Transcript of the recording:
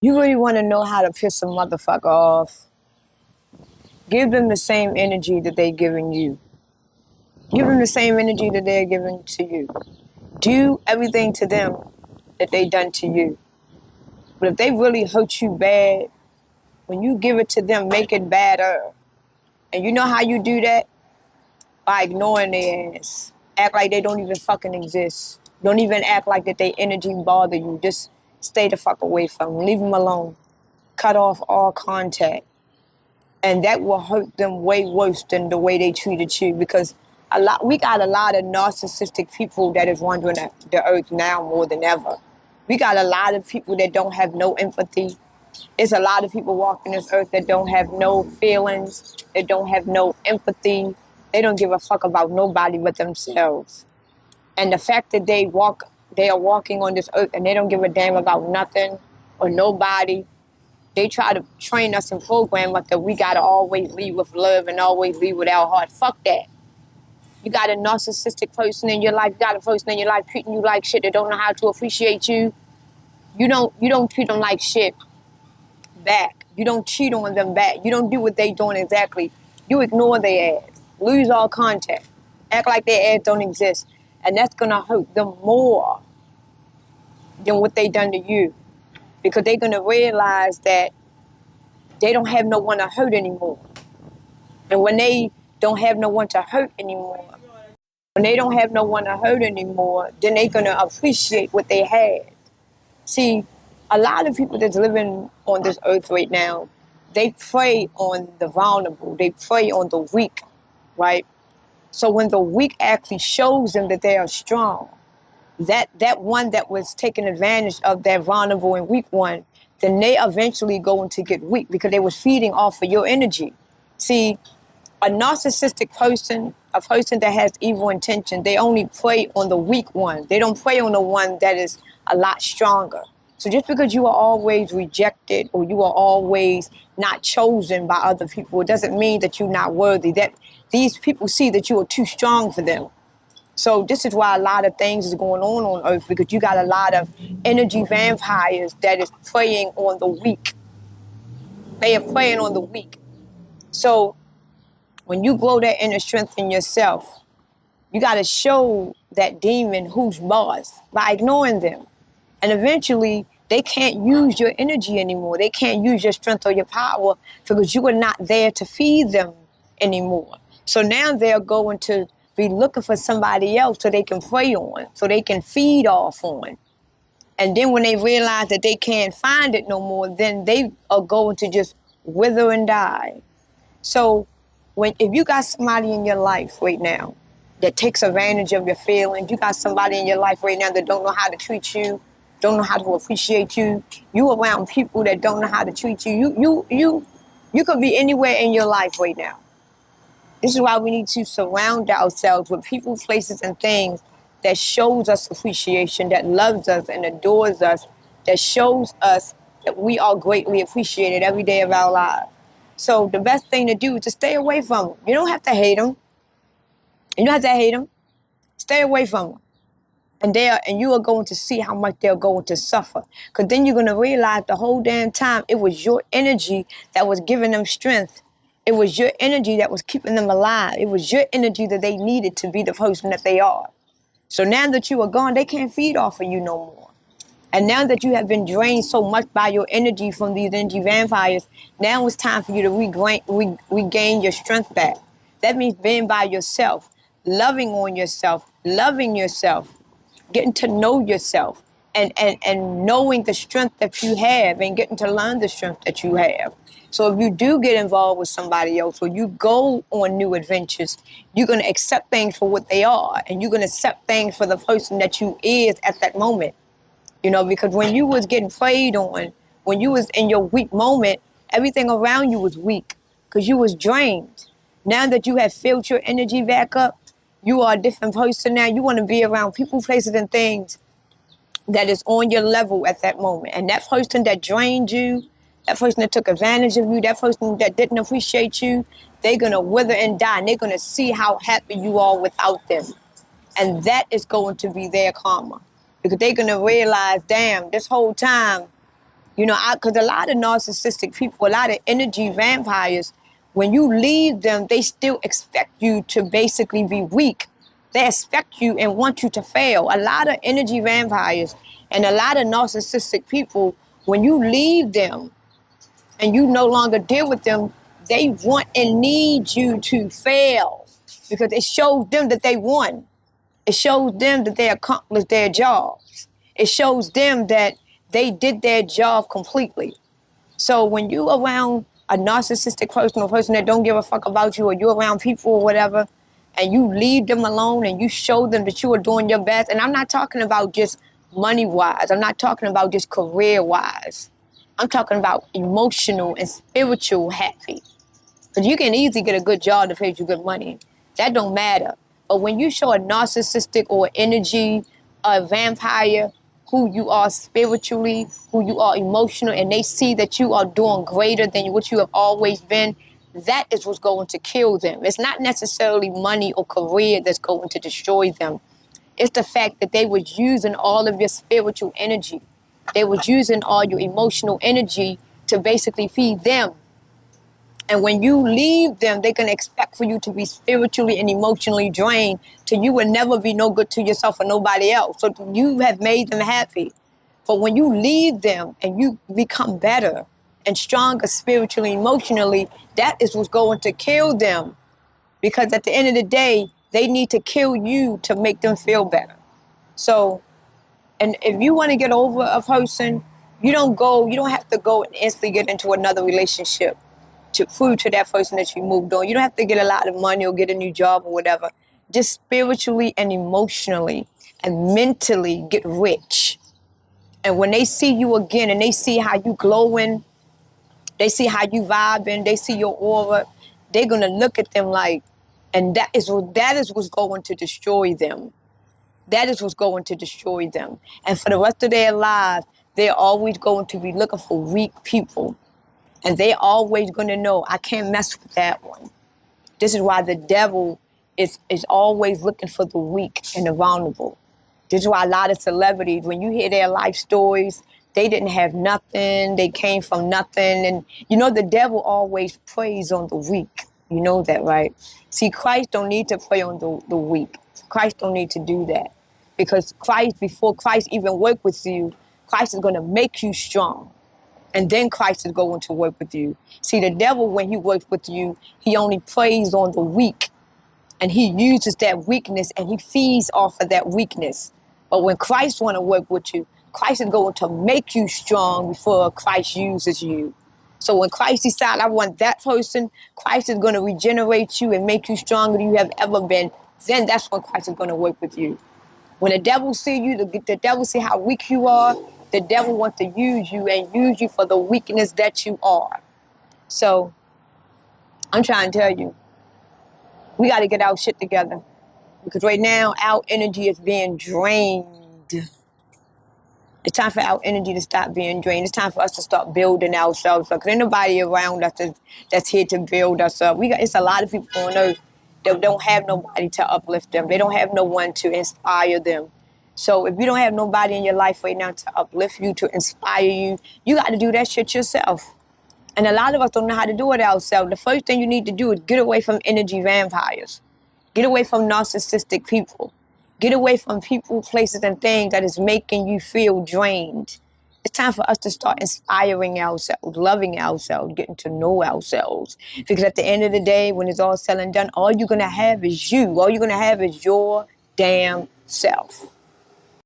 You really want to know how to piss a motherfucker off? Give them the same energy that they're giving you. Give them the same energy that they're giving to you. Do everything to them that they done to you. But if they really hurt you bad, when you give it to them, make it better. And you know how you do that? By ignoring their ass. Act like they don't even fucking exist. Don't even act like that their energy bother you. Just stay the fuck away from them. Leave them alone. Cut off all contact. And that will hurt them way worse than the way they treated you, because we got a lot of narcissistic people that is wandering the earth now more than ever. We got a lot of people that don't have no empathy. It's a lot of people walking this earth that don't have no feelings, that don't have no empathy. They don't give a fuck about nobody but themselves. And the fact that they are walking on this earth and they don't give a damn about nothing or nobody. They try to train us and program us that we gotta always lead with love and always lead with our heart. Fuck that. You got a narcissistic person in your life, you got a person in your life treating you like shit, that don't know how to appreciate you. You don't treat them like shit back. You don't cheat on them back. You don't do what they doing exactly. You ignore their ass. Lose all contact. Act like their ass don't exist. And that's gonna hurt them more than what they done to you. Because they're gonna realize that they don't have no one to hurt anymore. And when they don't have no one to hurt anymore, then they're gonna appreciate what they had. See, a lot of people that's living on this earth right now, they prey on the vulnerable, they prey on the weak, right? So when the weak actually shows them that they are strong, that one that was taking advantage of that vulnerable and weak one, then they eventually going to get weak because they was feeding off of your energy. See, a narcissistic person, a person that has evil intention, they only prey on the weak one. They don't prey on the one that is a lot stronger. So just because you are always rejected or you are always not chosen by other people, it doesn't mean that you're not worthy. That these people see that you are too strong for them. So this is why a lot of things is going on Earth, because you got a lot of energy vampires that is preying on the weak. They are preying on the weak. So when you grow that inner strength in yourself, you got to show that demon who's boss by ignoring them. And eventually, they can't use your energy anymore. They can't use your strength or your power because you are not there to feed them anymore. So now they're going to be looking for somebody else so they can prey on, so they can feed off on. And then when they realize that they can't find it no more, then they are going to just wither and die. So if you got somebody in your life right now that takes advantage of your feelings, you got somebody in your life right now that don't know how to treat you, don't know how to appreciate you, you around people that don't know how to treat you, you could be anywhere in your life right now. This is why we need to surround ourselves with people, places, and things that shows us appreciation, that loves us and adores us, that shows us that we are greatly appreciated every day of our lives. So the best thing to do is to stay away from them. You don't have to hate them. Stay away from them. And you are going to see how much they're going to suffer. Because then you're going to realize the whole damn time it was your energy that was giving them strength. It was your energy that was keeping them alive. It was your energy that they needed to be the person that they are. So now that you are gone, they can't feed off of you no more. And now that you have been drained so much by your energy from these energy vampires, now it's time for you to regain your strength back. That means being by yourself, loving on yourself, loving yourself, getting to know yourself, and knowing the strength that you have and getting to learn the strength that you have. So if you do get involved with somebody else or you go on new adventures, you're going to accept things for what they are, and you're going to accept things for the person that you is at that moment. You know, because when you was getting preyed on, when you was in your weak moment, everything around you was weak because you was drained. Now that you have filled your energy back up, you are a different person now. You want to be around people, places, and things that is on your level at that moment. And that person that drained you, that person that took advantage of you, that person that didn't appreciate you, they're going to wither and die. And they're going to see how happy you are without them. And that is going to be their karma. Because they're going to realize, damn, this whole time, You know, because a lot of narcissistic people, a lot of energy vampires, when you leave them, they still expect you to basically be weak. They expect you and want you to fail. A lot of energy vampires and a lot of narcissistic people, when you leave them and you no longer deal with them, they want and need you to fail because it shows them that they won. It shows them that they accomplished their jobs. It shows them that they did their job completely. So when you around a narcissistic person or person that don't give a fuck about you, or you around people or whatever, and you leave them alone and you show them that you are doing your best, and I'm not talking about just money-wise. I'm not talking about just career-wise. I'm talking about emotional and spiritual happy. Because you can easily get a good job that pays you good money. That don't matter. But when you show a narcissistic or energy, a vampire, who you are spiritually, who you are emotional, and they see that you are doing greater than what you have always been, that is what's going to kill them. It's not necessarily money or career that's going to destroy them. It's the fact that they was using all of your spiritual energy. They was using all your emotional energy to basically feed them. And when you leave them, they can expect for you to be spiritually and emotionally drained till you will never be no good to yourself or nobody else. So you have made them happy. But when you leave them and you become better and stronger spiritually, emotionally, that is what's going to kill them. Because at the end of the day, they need to kill you to make them feel better. So, and if you want to get over a person, you don't have to go and instantly get into another relationship to prove to that person that you moved on. You don't have to get a lot of money or get a new job or whatever. Just spiritually and emotionally and mentally get rich. And when they see you again and they see how you glowing, they see how you vibing, they see your aura, they're gonna look at them like, and that is what's going to destroy them. That is what's going to destroy them. And for the rest of their lives, they're always going to be looking for weak people. And they always going to know, I can't mess with that one. This is why the devil is always looking for the weak and the vulnerable. This is why a lot of celebrities, when you hear their life stories, they didn't have nothing. They came from nothing. And you know, the devil always preys on the weak. You know that, right? See, Christ don't need to prey on the weak. Christ don't need to do that. Because Christ, before Christ even work with you, Christ is going to make you strong. And then Christ is going to work with you. See, the devil, when he works with you, he only preys on the weak. And he uses that weakness and he feeds off of that weakness. But when Christ want to work with you, Christ is going to make you strong before Christ uses you. So when Christ decides, I want that person, Christ is going to regenerate you and make you stronger than you have ever been. Then that's when Christ is going to work with you. When the devil see you, the devil see how weak you are, the devil wants to use you and use you for the weakness that you are. So I'm trying to tell you, we got to get our shit together. Because right now, our energy is being drained. It's time for our energy to stop being drained. It's time for us to start building ourselves up. Because ain't nobody around us that's here to build us up. It's a lot of people on earth that don't have nobody to uplift them. They don't have no one to inspire them. So if you don't have nobody in your life right now to uplift you, to inspire you, you got to do that shit yourself. And a lot of us don't know how to do it ourselves. The first thing you need to do is get away from energy vampires. Get away from narcissistic people. Get away from people, places, and things that is making you feel drained. It's time for us to start inspiring ourselves, loving ourselves, getting to know ourselves. Because at the end of the day, when it's all said and done, all you're going to have is you. All you're going to have is your damn self.